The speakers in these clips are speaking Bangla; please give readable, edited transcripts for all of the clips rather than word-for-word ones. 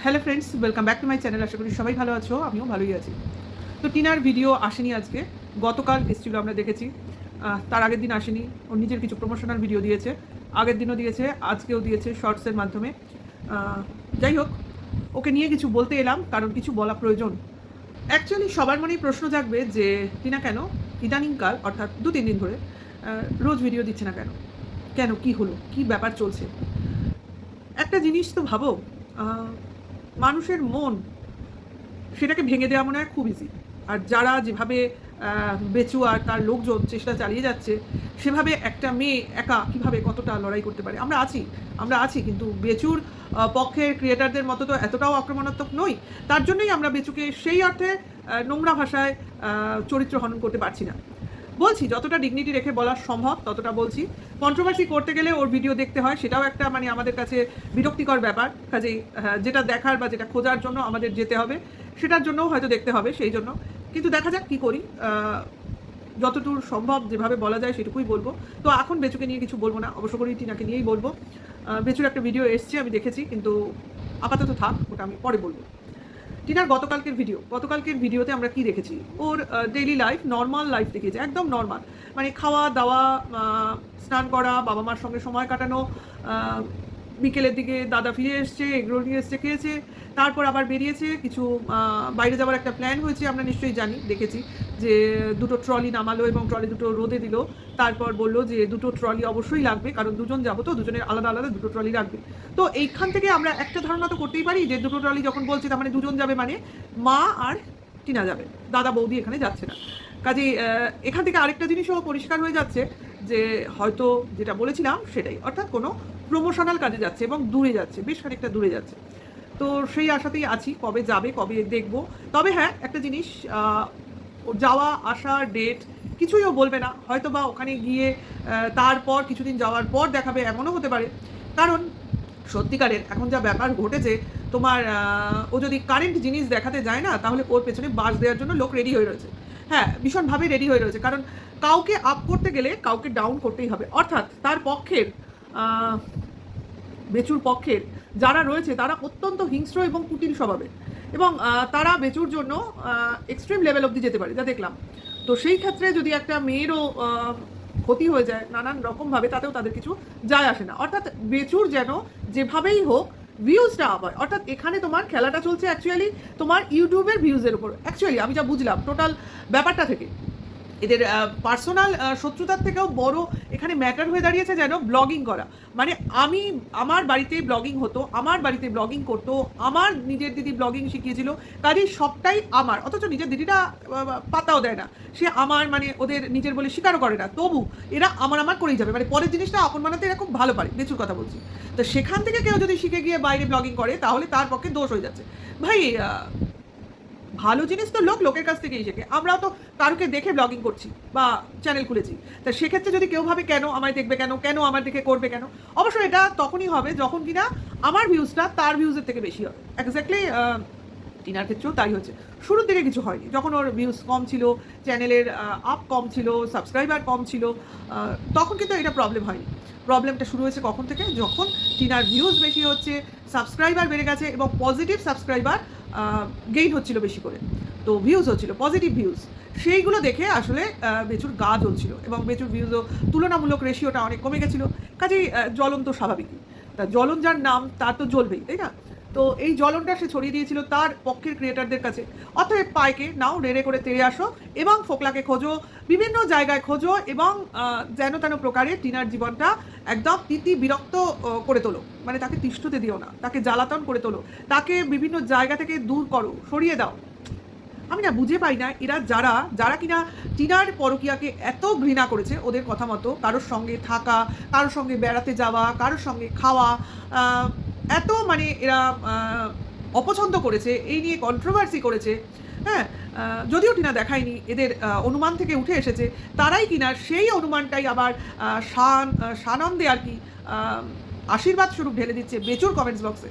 Hello friends, welcome back to my channel. আশা করি সবাই ভালো আছো, আমিও ভালোই আছি। তো টিনার ভিডিও আসেনি আজকে, গতকাল এসেছিলো, আমরা দেখেছি। তার আগের দিন আসেনি, ওর নিজের কিছু প্রমোশনাল ভিডিও দিয়েছে, আগের দিনও দিয়েছে, আজকেও দিয়েছে শর্টসের মাধ্যমে। যাই হোক, ওকে নিয়ে কিছু বলতে এলাম, কারণ কিছু বলা প্রয়োজন। অ্যাকচুয়ালি সবার মনেই প্রশ্ন জাগবে যে টিনা কেন ইদানিংকাল, অর্থাৎ 2-3 দিন ধরে রোজ ভিডিও দিচ্ছে না কেন, কেন, কি হলো, কি ব্যাপার চলছে। একটা জিনিস তো ভাবো, মানুষের মন, সেটাকে ভেঙে দেওয়া মনে হয় খুব ইজি। আর যারা যেভাবে বেচু আর তার লোকজন চেষ্টা চালিয়ে যাচ্ছে, সেভাবে একটা মেয়ে একা কীভাবে কতটা লড়াই করতে পারে। আমরা আছি কিন্তু বেচুর পক্ষের ক্রিয়েটারদের মতো তো এতটাও আক্রমণাত্মক নই। তার জন্যই আমরা বেচুকে সেই অর্থে নোংরা ভাষায় চরিত্র হনন করতে পারছি না। বলছি, যতটা ডিগনিটি রেখে বলা সম্ভব ততটা বলছি। কন্ট্রোভার্সি করতে গেলে ওর ভিডিও দেখতে হয়, সেটাও একটা আমাদের কাছে বিরক্তিকর ব্যাপার। কাজেই যেটা দেখার বা যেটা খোঁজার জন্য আমাদের যেতে হবে, সেটার জন্যও হয়তো দেখতে হবে, সেই জন্য। কিন্তু দেখা যাক কী করি। যতদূর সম্ভব যেভাবে বলা যায় সেটুকুই বলবো। তো এখন বেচুকে নিয়ে কিছু বলবো না, অবশ্য করেই টিনাকে নিয়েই বলবো। বেচুর একটা ভিডিও এসছে, আমি দেখেছি, কিন্তু আপাতত থাক, ওটা আমি পরে বলবো। টিনার গতকালকের ভিডিওতে আমরা কি দেখেছি, ওর ডেইলি লাইফ, নর্মাল লাইফ দেখিয়েছে, একদম নর্মাল। মানে খাওয়া দাওয়া, স্নান করা, বাবা মার সঙ্গে সময় কাটানো, বিকেলের দিকে দাদা ফিরে এসছে, এগরোল নিয়ে এসছে, খেয়েছে, তারপর আবার বেরিয়েছে কিছু, বাইরে যাওয়ার একটা প্ল্যান হয়েছে, আমরা নিশ্চয়ই জানি, দেখেছি যে 2টো ট্রলি নামালো এবং ট্রলি 2টো রোদে দিল। তারপর বললো যে 2টো ট্রলি অবশ্যই লাগবে, কারণ দুজন যাবো তো, দুজনের আলাদা আলাদা 2টো ট্রলি লাগবে। তো এইখান থেকে আমরা একটা ধারণা তো করতেই পারি যে 2টো ট্রলি যখন বলছে, তার মানে দুজন যাবে, মানে মা আর টিনা যাবে, দাদা বৌদি এখানে যাচ্ছে না। কাজেই এখান থেকে আরেকটা জিনিসও পরিষ্কার হয়ে যাচ্ছে যে হয়তো যেটা বলেছিলাম সেটাই, অর্থাৎ কোনো প্রমোশনাল কাজে যাচ্ছে এবং দূরে যাচ্ছে, বেশ খানিকটা দূরে যাচ্ছে। তো সেই আশাতেই আছি, কবে যাবে, কবে দেখব। তবে হ্যাঁ, একটা জিনিস, যাওয়া আসার ডেট কিছুই ও বলবে না, হয়তো বা ওখানে গিয়ে তারপর কিছুদিন যাওয়ার পর দেখাবে, এমনও হতে পারে। কারণ সত্যিকারের এখন যা ব্যাপার ঘটেছে, তোমার ও যদি কারেন্ট জিনিস দেখাতে যায় না, তাহলে ওর পেছনে বাস দেওয়ার জন্য লোক রেডি হয়ে রয়েছে। হ্যাঁ, ভীষণভাবে রেডি হয়ে রয়েছে, কারণ কাউকে আপ করতে গেলে কাউকে ডাউন করতেই হবে। অর্থাৎ তার পক্ষের, বেচুর পক্ষের যারা রয়েছে, তারা অত্যন্ত হিংস্র এবং কুটিল স্বভাবের, এবং তারা বেচুর জন্য এক্সট্রিম লেভেল অবধি যেতে পারে, যা দেখলাম। তো সেই ক্ষেত্রে যদি একটা মেয়েরও ক্ষতি হয়ে যায় নানান রকমভাবে, তাতেও তাদের কিছু যায় আসে না। অর্থাৎ বেচুর যেন যেভাবেই হোক ভিউজটা আপ হয়। অর্থাৎ এখানে তোমার খেলাটা চলছে অ্যাকচুয়ালি তোমার ইউটিউবের ভিউজের উপর। অ্যাকচুয়ালি আমি যা বুঝলাম টোটাল ব্যাপারটা থেকে, এদের পার্সোনাল শত্রুতার থেকেও বড় এখানে ম্যাটার হয়ে দাঁড়িয়েছে যেন ব্লগিং করা। মানে আমার বাড়িতে ব্লগিং হতো, আমার বাড়িতে ব্লগিং করতো, আমার নিজের দিদি ব্লগিং শিখিয়েছিল, কাজেই সবটাই আমার। অথচ নিজের দিদিটা পাতাও দেয় না, সে আমার, মানে ওদের নিজের বলে স্বীকারও করে না, তবু এরা আমার করেই যাবে। মানে পরের জিনিসটা আপন বানাতে এরা খুব ভালো পারে, বেচুর কথা বলছি। তো সেখান থেকে কেউ যদি শিখে গিয়ে বাইরে ব্লগিং করে, তাহলে তার পক্ষে দোষ হয়ে যাচ্ছে। ভাই, ভালো জিনিস তো লোকের কাছ থেকেই শেখে। আমরাও তো কারুকে দেখে ব্লগিং করছি বা চ্যানেল খুলেছি। তা সেক্ষেত্রে যদি কেউ ভাবে কেন আমায় দেখবে, কেন আমার দেখে করবে, কেন, অবশ্য এটা তখনই হবে যখন কিনা আমার ভিউজটা তার ভিউজের থেকে বেশি হবে। এক্স্যাক্টলি টিনার ক্ষেত্রেও তাই হচ্ছে। শুরুর দিকে কিছু হয়নি, যখন ওর ভিউজ কম ছিল, চ্যানেলের আপ কম ছিল, সাবস্ক্রাইবার কম ছিল, তখন কিন্তু এটা প্রবলেম হয়নি। প্রবলেমটা শুরু হয়েছে কখন থেকে, যখন টিনার ভিউজ বেশি হচ্ছে, সাবস্ক্রাইবার বেড়ে গেছে এবং পজিটিভ সাবস্ক্রাইবার গেইন হচ্ছিল বেশি করে। তো ভিউজ হচ্ছিল, পজিটিভ ভিউজ, সেইগুলো দেখে আসলে বেচুর গা জ্বলছিল এবং বেচুর ভিউজও তুলনামূলক রেশিওটা অনেক কমে গেছিলো। কাজেই জ্বলন তো স্বাভাবিকই, তা জ্বলন যার নাম তার তো জ্বলবেই, তাই না? তো এই জ্বলনটা সে ছড়িয়ে দিয়েছিল তার পক্ষের ক্রিয়েটারদের কাছে। অতএব পায়কে নাও, রেড়ে করে তেড়ে আসো এবং ফোকলাকে খোঁজো, বিভিন্ন জায়গায় খোঁজো, এবং যেন তেন প্রকারে টিনার জীবনটা একদম বিরক্ত করে তোলো। মানে তাকে তিষ্ঠতে দিও না, তাকে জ্বালাতন করে তোলো, তাকে বিভিন্ন জায়গা থেকে দূর করো, সরিয়ে দাও। আমি না বুঝে পাই না, এরা যারা কিনা টিনার পরকীয়াকে এত ঘৃণা করেছে, ওদের কথা মতো কারোর সঙ্গে থাকা, কারোর সঙ্গে বেড়াতে যাওয়া, কারোর সঙ্গে খাওয়া, এত মানে এরা অপছন্দ করেছে, এই নিয়ে কন্ট্রোভার্সি করেছে। হ্যাঁ, যদিও টিনা দেখায়নি, এদের অনুমান থেকে উঠে এসেছে, তারাই কিনা সেই অনুমানটাই আবার সানন্দে আর কি আশীর্বাদ স্বরূপ ঢেলে দিচ্ছে বেচুর কমেন্টস বক্সে।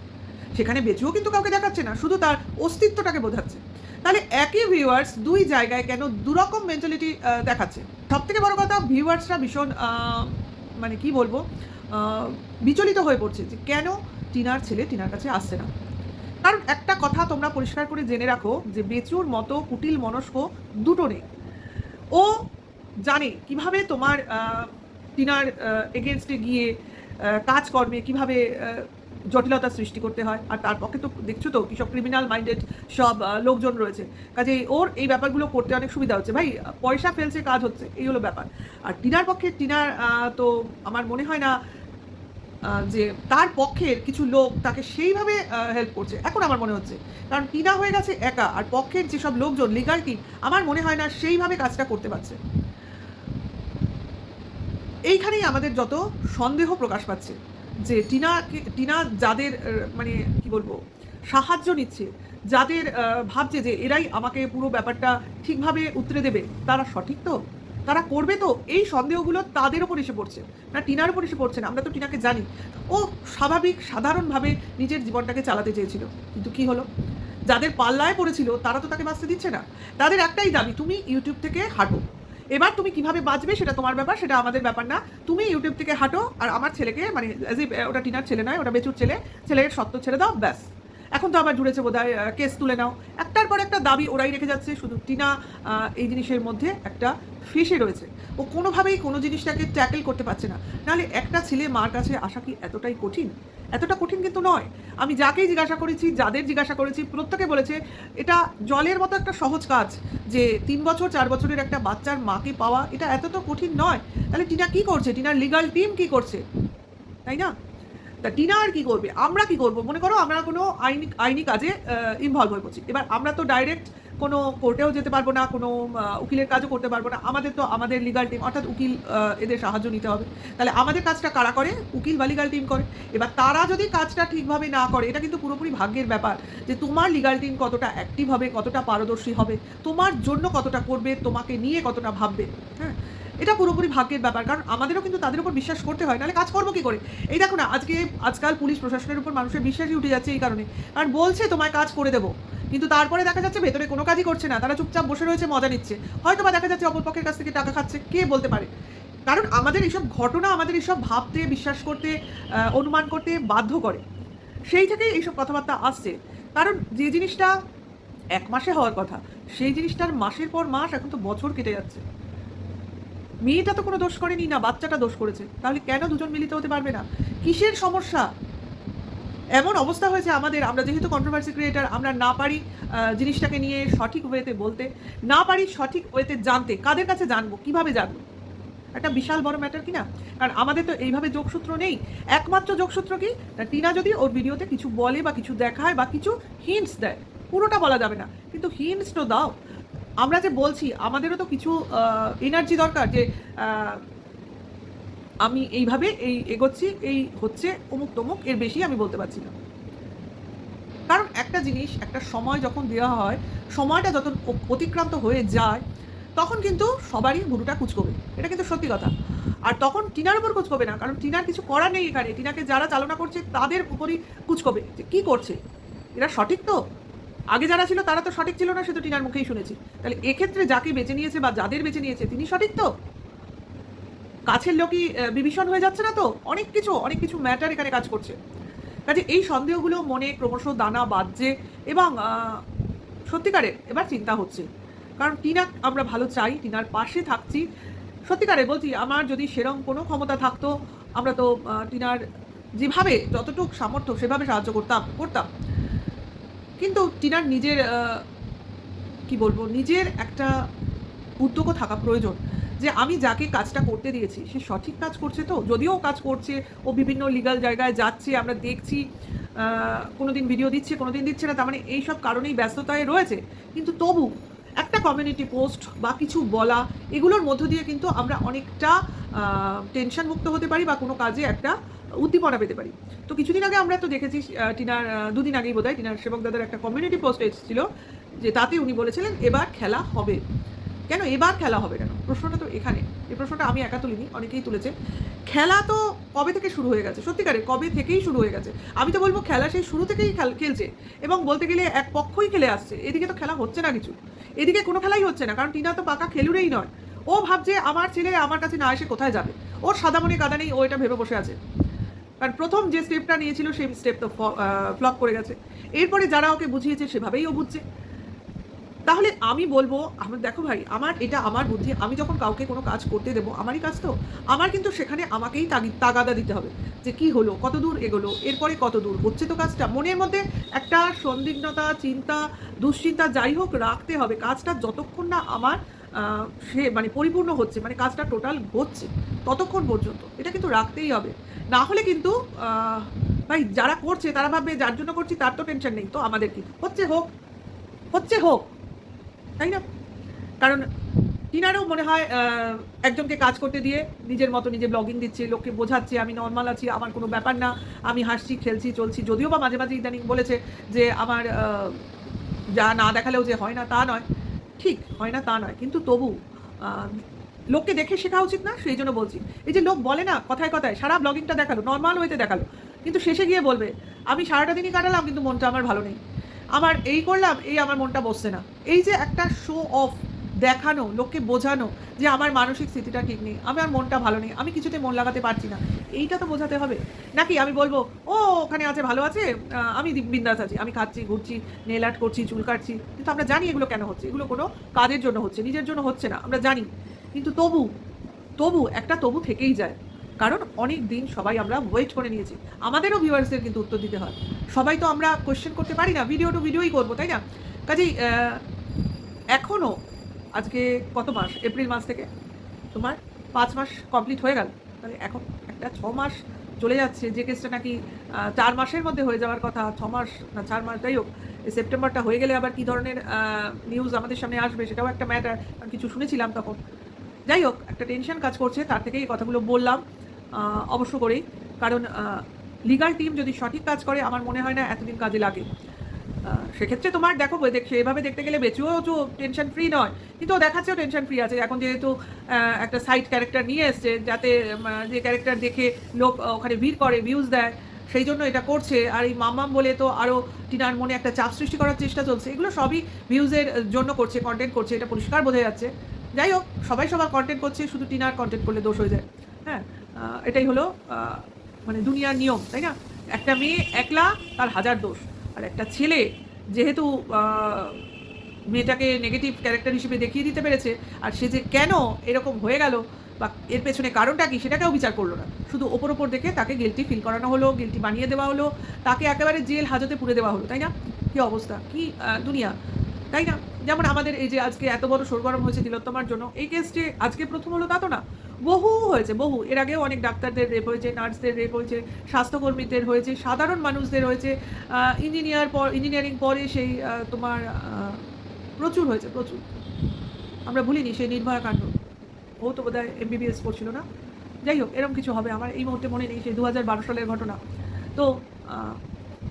সেখানে বেচুও কিন্তু কাউকে দেখাচ্ছে না, শুধু তার অস্তিত্বটাকে বোঝাচ্ছে। তাহলে একই ভিউয়ার্স দুই জায়গায় কেন দুরকম মেন্টালিটি দেখাচ্ছে? সব থেকে বড় কথা, ভিউয়ার্সরা ভীষণ মানে কি বলবো, বিচলিত হয়ে পড়ছে যে কেন টিনার ছেলে টিনার কাছে আসছে না, কারণ একটা কথা তোমরা পরিষ্কার করে জেনে রাখো যে বেচুর মতো কুটিল মনস্ক দুটো নেই। ও জানে কিভাবে তোমার টিনার এগেনস্টে গিয়ে কাজকর্মে কিভাবে জটিলতা সৃষ্টি করতে হয়। আর তার পক্ষে তো দেখছো তো কী সব ক্রিমিনাল মাইন্ডেড সব লোকজন রয়েছে, কাজে ওর এই ব্যাপারগুলো করতে অনেক সুবিধা হচ্ছে। ভাই পয়সা ফেলছে, কাজ হচ্ছে, এই হলো ব্যাপার। আর টিনার পক্ষে তো আমার মনে হয় না যে তার পক্ষের কিছু লোক তাকে সেইভাবে হেল্প করছে এখন আমার মনে হচ্ছে। কারণ টিনা হয়ে গেছে একা, আর পক্ষের যেসব লোকজন লিগাল টিম আমার মনে হয় না সেইভাবে কাজটা করতে পারছে। এইখানেই আমাদের যত সন্দেহ প্রকাশ পাচ্ছে যে টিনা যাদের মানে কি বলবো সাহায্য নিচ্ছে, যাদের ভাবছে যে এরাই আমাকে পুরো ব্যাপারটা ঠিকভাবে উতরে দেবে, তারা সঠিক তো, তারা করবে তো, এই সন্দেহগুলো তাদের ওপর এসে পড়ছে না, টিনার ওপর এসে পড়ছে না। আমরা তো টিনাকে জানি ও স্বাভাবিক সাধারণভাবে নিজের জীবনটাকে চালাতে চেয়েছিল, কিন্তু কি হলো, যাদের পাল্লায় পড়েছিল তারা তো তাকে বাঁচতে দিচ্ছে না। তাদের একটাই দাবি, তুমি ইউটিউব থেকে হাঁটো, এবার তুমি কিভাবে বাঁচবে সেটা তোমার ব্যাপার, সেটা আমাদের ব্যাপার না, তুমি ইউটিউব থেকে হাঁটো আর আমার ছেলেকে, মানে ওটা টিনার ছেলে নয়, ওটা বেচুর ছেলের সত্য ছেড়ে দাও, ব্যাস। এখন তো আবার জুড়েছে বোধহয় কেস তুলে নাও, একটার পর একটা দাবি ওরাই রেখে যাচ্ছে। শুধু টিনা এই জিনিসের মধ্যে একটা ফেসে রয়েছে, ও কোনোভাবেই কোনো জিনিসটাকে ট্যাকেল করতে পারছে না। নাহলে একটা ছেলে মার কাছে আসা কি এতটাই কঠিন? এতটা কঠিন কিন্তু নয়। আমি যাকেই জিজ্ঞাসা করেছি, যাদের জিজ্ঞাসা করেছি, প্রত্যেকে বলেছে এটা জলের মতো একটা সহজ কাজ, যে 3 বছর 4 বছরের একটা বাচ্চার মাকে পাওয়া এটা এত তো কঠিন নয়। তাহলে টিনা কী করছে, টিনার লিগাল টিম কী করছে, তাই না? তা টিনা আর কী করবে, আমরা কী করবো? মনে করো আমরা কোনো আইনি কাজে ইনভলভ হয়ে পড়ছি, এবার আমরা তো ডাইরেক্ট কোনো কোর্টেও যেতে পারবো না, কোনো উকিলের কাজও করতে পারবো না। আমাদের লিগাল টিম অর্থাৎ উকিল, এদের সাহায্য নিতে হবে। তাহলে আমাদের কাজটা কারা করে? উকিল বা লিগাল টিম করে। এবার তারা যদি কাজটা ঠিকভাবে না করে, এটা কিন্তু পুরোপুরি ভাগ্যের ব্যাপার, যে তোমার লিগাল টিম কতটা অ্যাক্টিভ হবে, কতটা পারদর্শী হবে, তোমার জন্য কতটা করবে, তোমাকে নিয়ে কতটা ভাববে। হ্যাঁ, এটা পুরোপুরি ভাগ্যের ব্যাপার। কারণ আমাদেরও কিন্তু তাদের উপর বিশ্বাস করতে হয়, নাহলে কাজ করবো কী করে? এই দেখো না, আজকাল পুলিশ প্রশাসনের উপর মানুষের বিশ্বাসই উঠে যাচ্ছে এই কারণে, কারণ বলছে তোমায় কাজ করে দেবো, কিন্তু তারপরে দেখা যাচ্ছে ভেতরে কোনো কাজই করছে না, তারা চুপচাপ বসে রয়েছে, মজা নিচ্ছে, হয়তো বা দেখা যাচ্ছে অপরপক্ষের কাছ থেকে টাকা খাচ্ছে, কে বলতে পারে? কারণ আমাদের এইসব ঘটনা আমাদের এইসব ভাবতে, বিশ্বাস করতে, অনুমান করতে বাধ্য করে। সেই থেকেই এইসব কথাবার্তা আসছে। কারণ যে জিনিসটা 1 মাসে হওয়ার কথা, সেই জিনিসটার মাসের পর মাস, এখন তো বছর কেটে যাচ্ছে। মেয়েটা তো কোনো দোষ করেনি, না বাচ্চাটা দোষ করেছে, তাহলে কেন দুজন মিলিত হতে পারবে না? কিসের সমস্যা? এমন অবস্থা হয়েছে আমাদের, আমরা যেহেতু কন্ট্রোভার্সি ক্রিয়েটার, আমরা না পারি জিনিসটাকে নিয়ে সঠিক ওয়েতে বলতে, না পারি সঠিক ওয়েতে জানতে। কাদের কাছে জানবো, কিভাবে জানবো? একটা বিশাল বড় ম্যাটার কিনা? কারণ আমাদের তো এইভাবে যোগসূত্র নেই। একমাত্র যোগসূত্র কি, টিনা যদি ওর ভিডিওতে কিছু বলে বা কিছু দেখায় বা কিছু হিন্টস দেয়, পুরোটা বলা যাবে না, কিন্তু হিন্টস তো দাও। আমরা যে বলছি, আমাদেরও তো কিছু এনার্জি দরকার, যে আমি এইভাবে এগোচ্ছি, এই হচ্ছে অমুক তমুক, এর বেশি আমি বলতে পারছি না। কারণ একটা জিনিস, একটা সময় যখন দেওয়া হয়, সময়টা যত অতিক্রান্ত হয়ে যায়, তখন কিন্তু সবারই ভুরুটা কুচকবে, এটা কিন্তু সত্যি কথা। আর তখন টিনার উপর কুচকবে না, কারণ টিনার কিছু করার নেই এখানে, টিনাকে যারা চালনা করছে তাদের উপরই কুচকবে, যে কী করছে, এরা সঠিক তো? আগে যারা ছিল তারা তো সঠিক ছিল না, সে তো টিনার মুখেই শুনেছি। তাহলে এক্ষেত্রে যাকে বেছে নিয়েছে বা যাদের বেছে নিয়েছে, তিনি সঠিক তো? কাছের লোকই বিভীষণ হয়ে যাচ্ছে না তো? অনেক কিছু ম্যাটার এখানে কাজ করছে। কাজে এই সন্দেহগুলো মনে ক্রমশ দানা বাঁধছে, এবং সত্যিকারের এবার চিন্তা হচ্ছে। কারণ টিনা আমরা ভালো চাই, টিনার পাশে থাকছি, সত্যিকারের বলছি, আমার যদি সেরকম কোনো ক্ষমতা থাকতো, আমরা তো টিনার যেভাবে যতটুক সামর্থ্য সেভাবে সাহায্য করতাম। কিন্তু টিনার নিজের কি বলবো, নিজের একটা উদ্যোগও থাকা প্রয়োজন, যে আমি যাকে কাজটা করতে দিয়েছি সে সঠিক কাজ করছে তো? যদিও কাজ করছে, ও বিভিন্ন লিগাল জায়গায় যাচ্ছে, আমরা দেখছি, কোনো দিন ভিডিও দিচ্ছে, কোনো দিন দিচ্ছে না, তার মানে এইসব কারণেই ব্যস্ততায় রয়েছে, কিন্তু তবু একটা কমিউনিটি পোস্ট বা কিছু বলা, এগুলোর মধ্য দিয়ে কিন্তু আমরা অনেকটা টেনশন মুক্ত হতে পারি, বা কোনো কাজে একটা উদ্দীপনা পেতে পারি। তো কিছুদিন আগে আমরা তো দেখেছি, টিনার 2 দিন আগেই বোধহয় টিনার সেবক দাদার একটা কমিউনিটি পোস্ট এসেছিল, যে তাতে উনি বলেছিলেন এবার খেলা হবে। কেন এবার খেলা হবে কেন? প্রশ্নটা তো এখানে। এই প্রশ্নটা আমি একা তুলিনি, অনেকেই তুলেছে। খেলা তো কবে থেকে শুরু হয়ে গেছে, সত্যিকারের কবে থেকেই শুরু হয়ে গেছে। আমি তো বলবো খেলা সেই শুরু থেকেই খেলছে, এবং বলতে গেলে এক পক্ষই খেলে আসছে। এদিকে তো খেলা হচ্ছে না কিছু, এদিকে কোনো খেলাই হচ্ছে না, কারণ টিনা তো পাকা খেলুড়েই নয়। ও ভাবছে আমার ছেলে আমার কাছে না এসে কোথায় যাবে, ওর সাদা মনে কাদা নেই, ও এটা ভেবে বসে আছে। কারণ প্রথম যে স্টেপটা নিয়েছিল সেই স্টেপ তো ফ্লপ করে গেছে। এরপরে যারা ওকে বুঝিয়েছে সেভাবেই ও বুঝছে। তাহলে আমি বলবো, দেখো ভাই, এটা আমার বুদ্ধি। আমি যখন কাউকে কোনো কাজ করতে দেবো, আমারই কাজ তো, আমার কিন্তু সেখানে আমাকেই তাগাদা দিতে হবে যে কি হলো, কত দূর এগোলো, এরপরে কত দূর হচ্ছে, তো কাজটা মনের মধ্যে একটা সন্দিগ্ধতা, চিন্তা, দুশ্চিন্তা যাই হোক রাখতে হবে। কাজটা যতক্ষণ না আমার সে মানে পরিপূর্ণ হচ্ছে, মানে কাজটা টোটাল হচ্ছে, ততক্ষণ পর্যন্ত এটা কিন্তু রাখতেই হবে। না হলে কিন্তু ভাই যারা করছে তারা ভাববে যার জন্য করছি তার তো টেনশন নেই, তো আমাদের কি হচ্ছে হোক, হচ্ছে হোক, তাই না? কারণ টিনারও মনে হয় একজনকে কাজ করতে দিয়ে নিজের মতো নিজে ব্লগিং দিচ্ছে, লোককে বোঝাচ্ছে আমি নর্মাল আছি, আমার কোনো ব্যাপার না, আমি হাসছি, খেলছি, চলছি। যদিও বা মাঝে মাঝে ইদানিং বলেছে যে আমার যা না দেখালেও যে হয় না তা নয়, ঠিক হয় না তা নয়, কিন্তু তবু লোককে দেখে শেখা উচিত না? সেই জন্য বলছি। এই যে লোক বলে না কথায় কথায়, সারা ব্লগিংটা দেখালো, নর্মাল হইতে দেখালো, কিন্তু শেষে গিয়ে বলবে আমি সারাটা দিনই কাটালাম কিন্তু মনটা আমার ভালো নেই, আমার এই করলাম, এই আমার মনটা বসছে না। এই যে একটা শো অফ দেখানো, লোককে বোঝানো যে আমার মানসিক স্থিতিটা ঠিক নেই, আমার মনটা ভালো নেই, আমি কিছুতে মন লাগাতে পারছি না, এইটা তো বোঝাতে হবে। নাকি আমি বলবো ও ওখানে আছে, ভালো আছে, আমি বিন্দাস আছি, আমি খাচ্ছি, ঘুরছি, নেল আর্ট করছি, চুল কাটছি, কিন্তু আমরা জানি এগুলো কেন হচ্ছে, এগুলো কোনো কাজের জন্য হচ্ছে, নিজের জন্য হচ্ছে না, আমরা জানি। কিন্তু তবু একটা তবু থেকেই যায়, কারণ অনেক দিন সবাই আমরা ওয়েট করে নিয়েছি। আমাদেরও ভিউয়ার্সদের কিন্তু উত্তর দিতে হয়, সবাই তো আমরা কোয়েশ্চেন করতে পারি না, ভিডিও টু ভিডিওই করবো, তাই না? কাজেই এখনও আজকে কত মাস, এপ্রিল মাস থেকে তোমার 5 মাস কমপ্লিট হয়ে গেল, তাহলে এখন একটা 6 মাস চলে যাচ্ছে, যে কেসটা নাকি 4 মাসের মধ্যে হয়ে যাওয়ার কথা, 6 মাস না 4 মাস, যাই হোক, এই সেপ্টেম্বরটা হয়ে গেলে আবার কী ধরনের নিউজ আমাদের সামনে আসবে সেটাও একটা ম্যাটার, কারণ কিছু শুনেছিলাম তখন। যাই হোক, একটা টেনশন কাজ করছে, তার থেকেই এই কথাগুলো বললাম অবশ্য করেই, কারণ লিগাল টিম যদি সঠিক কাজ করে আমার মনে হয় না এতদিন কাজে লাগে। সেক্ষেত্রে তোমার দেখো সেভাবে দেখতে গেলে বেচুও তো টেনশন ফ্রি নয়, কিন্তু ও দেখাচ্ছেও টেনশন ফ্রি আছে। এখন যেহেতু একটা সাইড ক্যারেক্টার নিয়ে এসছে, যাতে যে ক্যারেক্টার দেখে লোক ওখানে ভিড় করে, ভিউজ দেয়, সেই জন্য এটা করছে। আর এই মাম্মাম বলে তো আরও টিনার মনে একটা চাপ সৃষ্টি করার চেষ্টা চলছে, এগুলো সবই ভিউজের জন্য করছে, কন্টেন্ট করছে, এটা পরিষ্কার বোঝা যাচ্ছে। যাই হোক, সবাই সবার কন্টেন্ট করছে, শুধু টিনার কন্টেন্ট করলে দোষ হয়ে যায়। হ্যাঁ, এটাই হলো মানে দুনিয়ার নিয়ম, তাই না? একটা মেয়ে একলা, তার হাজার দোষ। আর একটা ছেলে যেহেতু মেয়েটাকে নেগেটিভ ক্যারেক্টার হিসেবে দেখিয়ে দিতে পেরেছে, আর সে যে কেন এরকম হয়ে গেল বা এর পেছনে কারণটা কি সেটাকেও বিচার করলো না, শুধু ওপর দেখে তাকে গিল্টি ফিল করানো হলো, গিল্টি বানিয়ে দেওয়া হলো, তাকে একেবারে জেল হাজতে পুরে দেওয়া হলো, তাই না? কী অবস্থা, কী দুনিয়া, তাই না? যেমন আমাদের এই যে আজকে এত বড় সরগরম হয়েছে তিলোত্তমার জন্য, এই কেসটি আজকে প্রথম হলো তা তো না, বহু হয়েছে, বহু। এর আগেও অনেক ডাক্তারদের রেপ হয়েছে, নার্সদের রেপ হয়েছে, স্বাস্থ্যকর্মীদের হয়েছে, সাধারণ মানুষদের হয়েছে, ইঞ্জিনিয়ারিং পরে সেই তোমার প্রচুর হয়েছে, প্রচুর। আমরা ভুলিনি সেই নির্ভয়া কাণ্ড, ও তো বোধহয় MBBS পড়ছিল না, যাই হোক, এরকম কিছু হবে, আমার এই মুহূর্তে মনে নেই, সেই 2012 সালের ঘটনা। তো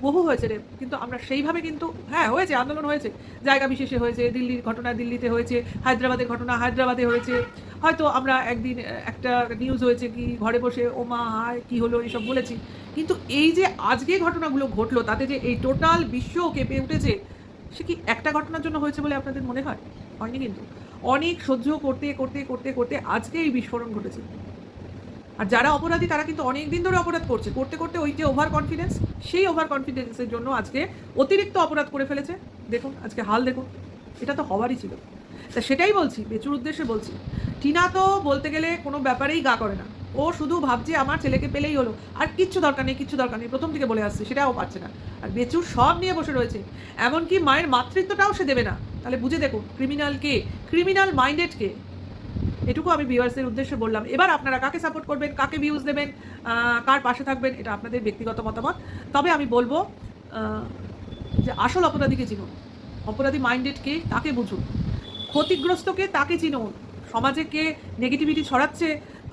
বহু হয়েছে রে, কিন্তু আমরা সেইভাবে কিন্তু হ্যাঁ হয়েছে, আন্দোলন হয়েছে, জায়গা বিশেষে হয়েছে, দিল্লির ঘটনা দিল্লিতে হয়েছে, হায়দ্রাবাদের ঘটনা হায়দ্রাবাদে হয়েছে, হয়তো আমরা একদিন একটা নিউজ হয়েছে কি ঘরে বসে ও মা হায় কী হলো এইসব বলেছি, কিন্তু এই যে আজকে ঘটনাগুলো ঘটলো তাতে যে এই টোটাল বিশ্ব কেঁপে উঠেছে, সে কি একটা ঘটনার জন্য হয়েছে বলে আপনাদের মনে হয়? হয়নি, কিন্তু অনেক সহ্য করতে করতে করতে করতে আজকে এই বিস্ফোরণ ঘটেছে। আর যারা অপরাধী তারা কিন্তু অনেক দিন ধরে অপরাধ করছে, করতে করতে ওই যে ওভার কনফিডেন্স, সেই ওভার কনফিডেন্সের জন্য আজকে অতিরিক্ত অপরাধ করে ফেলেছে। দেখুন আজকে হাল দেখুন, এটা তো হওয়ারই ছিল। তা সেটাই বলছি, বেচুর উদ্দেশ্যে বলছি, টিনা তো বলতে গেলে কোনো ব্যাপারেই গা করে না, ও শুধু ভাবছে আমার ছেলেকে পেলেই হলো, আর কিচ্ছু দরকার নেই, কিচ্ছু দরকার নেই, প্রথম থেকে বলে আসছে, সেটাও পাচ্ছে না। আর বেচুর সব নিয়ে বসে রয়েছে, এমনকি মায়ের মাতৃত্বটাও সে দেবে না। তাহলে বুঝে দেখুন ক্রিমিনাল কে, ক্রিমিনাল মাইন্ডেড কে। এটুকু আমি ভিউয়ার্সদের উদ্দেশ্যে বললাম। এবার আপনারা কাকে সাপোর্ট করবেন, কাকে ভিউজ দেবেন, কার পাশে থাকবেন, এটা আপনাদের ব্যক্তিগত মতামত। তবে আমি বলবো যে আসল অপরাধীকে চিনুন, অপরাধী মাইন্ডেড কে তাকে বুঝুন, ক্ষতিগ্রস্তকে তাকে চিনুন, সমাজে কে নেগেটিভিটি ছড়াচ্ছে,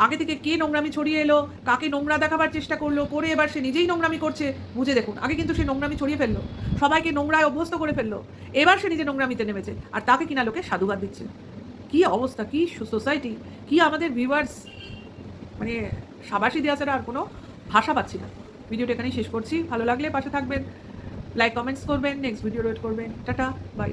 আগে থেকে কে নোংরামি ছড়িয়ে এলো, কাকে নোংরা দেখাবার চেষ্টা করলো, করে এবার সে নিজেই নোংরামি করছে, বুঝে দেখুন। আগে কিন্তু সে নোংরামি ছড়িয়ে ফেললো, সবাইকে নোংরায় অভ্যস্ত করে ফেললো, এবার সে নিজে নোংরামিতে নেমেছে, আর তাকে কিনা লোকে সাধুবাদ দিচ্ছে। কী অবস্থা, কী সোসাইটি, কী আমাদের ভিউয়ার্স, মানে সাবাসী দেওয়া ছাড়া আর কোনো ভাষা পাচ্ছি না। ভিডিওটা এখানেই শেষ করছি, ভালো লাগলে পাশে থাকবেন, লাইক কমেন্টস করবেন, নেক্সট ভিডিও ওয়েট করবেন, টাটা বাই।